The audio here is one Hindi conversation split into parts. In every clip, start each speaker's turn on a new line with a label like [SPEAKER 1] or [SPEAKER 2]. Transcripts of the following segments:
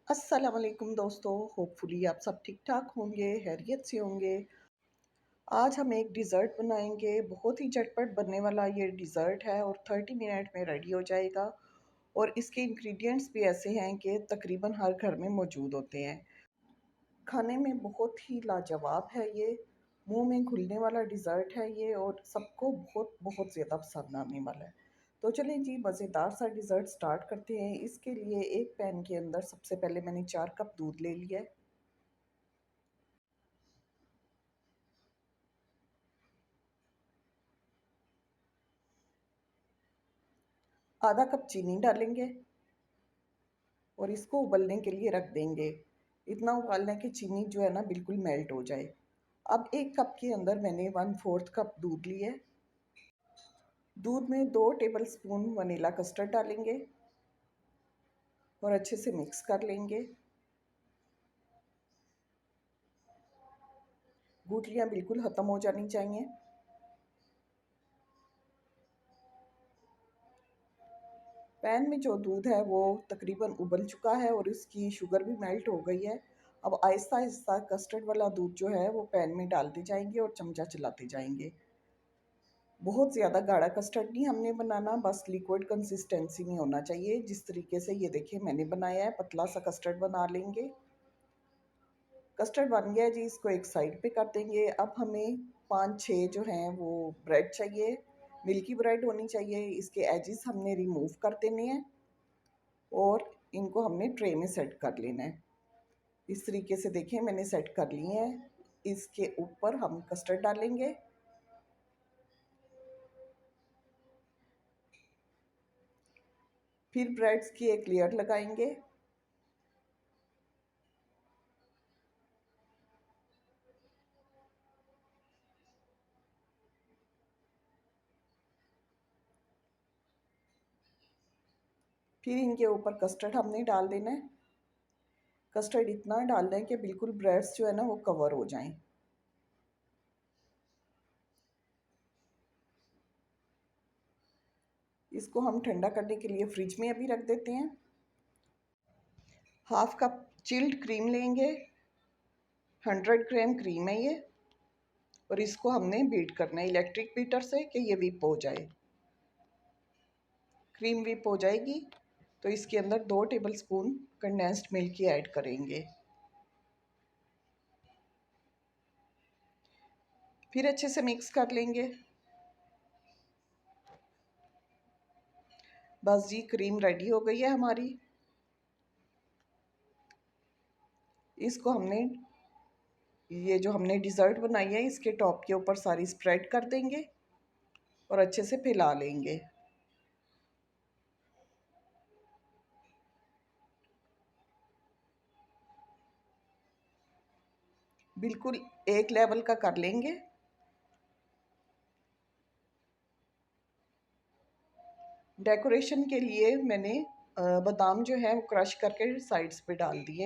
[SPEAKER 1] अस्सलाम वालेकुम दोस्तों, होपफुली आप सब ठीक ठाक होंगे, खैरियत से होंगे। आज हम एक डिज़र्ट बनाएंगे। बहुत ही झटपट बनने वाला ये डिज़र्ट है और 30 मिनट में रेडी हो जाएगा। और इसके इंग्रेडिएंट्स भी ऐसे हैं कि तकरीबन हर घर में मौजूद होते हैं। खाने में बहुत ही लाजवाब है ये। मुंह में घुलने वाला डिज़र्ट है ये और सबको बहुत बहुत ज़्यादा पसंद आने वाला है। तो चलें जी, मज़ेदार सा डिज़र्ट स्टार्ट करते हैं। इसके लिए एक पैन के अंदर सबसे पहले मैंने 4 कप दूध ले लिया है। आधा कप चीनी डालेंगे और इसको उबलने के लिए रख देंगे। इतना उबालना है कि चीनी जो है ना बिल्कुल मेल्ट हो जाए। अब एक कप के अंदर मैंने 1/4 कप दूध लिया है। दूध में 2 टेबल स्पून वनीला कस्टर्ड डालेंगे और अच्छे से मिक्स कर लेंगे। गुठलियाँ बिल्कुल ख़त्म हो जानी चाहिए। पैन में जो दूध है वो तकरीबन उबल चुका है और इसकी शुगर भी मेल्ट हो गई है। अब आहिस्ता आहिस्ता कस्टर्ड वाला दूध जो है वो पैन में डालते जाएंगे और चमचा चलाते जाएंगे। बहुत ज़्यादा गाढ़ा कस्टर्ड नहीं हमने बनाना, बस लिक्विड कंसिस्टेंसी में होना चाहिए। जिस तरीके से ये देखिए मैंने बनाया है, पतला सा कस्टर्ड बना लेंगे। कस्टर्ड बन गया है जी, इसको एक साइड पे कर देंगे। अब हमें 5-6 जो हैं वो ब्रेड चाहिए। मिल्की ब्रेड होनी चाहिए। इसके एजेस हमने रिमूव कर देने हैं और इनको हमने ट्रे में सेट कर लेना है। इस तरीके से देखिए मैंने सेट कर लिए हैं। इसके ऊपर हम कस्टर्ड डालेंगे। फिर ब्रेड्स की एक लेयर लगाएंगे। फिर इनके ऊपर कस्टर्ड हमने डाल देना है। कस्टर्ड इतना डालना है कि बिल्कुल ब्रेड्स जो है ना वो कवर हो जाएं। इसको हम ठंडा करने के लिए फ्रिज में अभी रख देते हैं। हाफ कप चिल्ड क्रीम लेंगे। 100 ग्राम क्रीम है ये और इसको हमने बीट करना है इलेक्ट्रिक बीटर से कि ये विप हो जाए। क्रीम विप हो जाएगी तो इसके अंदर 2 टेबल स्पून कंडेंस्ड मिल्क की ऐड करेंगे। फिर अच्छे से मिक्स कर लेंगे। बस जी, क्रीम रेडी हो गई है हमारी। इसको हमने ये जो हमने डिज़र्ट बनाई है इसके टॉप के ऊपर सारी स्प्रेड कर देंगे और अच्छे से फैला लेंगे। बिल्कुल एक लेवल का कर लेंगे। डेकोरेशन के लिए मैंने बादाम जो है वो क्रश करके साइड्स पे डाल दिए,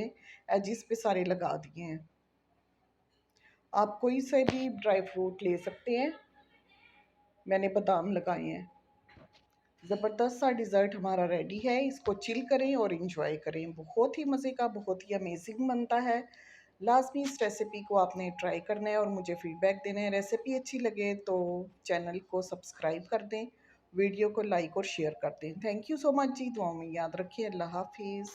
[SPEAKER 1] एजिस पे सारे लगा दिए हैं। आप कोई से भी ड्राई फ्रूट ले सकते हैं, मैंने बादाम लगाए हैं। ज़बरदस्त सा डिज़र्ट हमारा रेडी है। इसको चिल करें और इंजॉय करें। बहुत ही मज़े का, बहुत ही अमेजिंग बनता है। लाजमी इस रेसिपी को आपने ट्राई करना है और मुझे फ़ीडबैक देना है। रेसिपी अच्छी लगे तो चैनल को सब्सक्राइब कर दें, वीडियो को लाइक और शेयर कर दें। थैंक यू सो मच जी। दुआओं में याद रखिए। अल्लाह हाफिज़।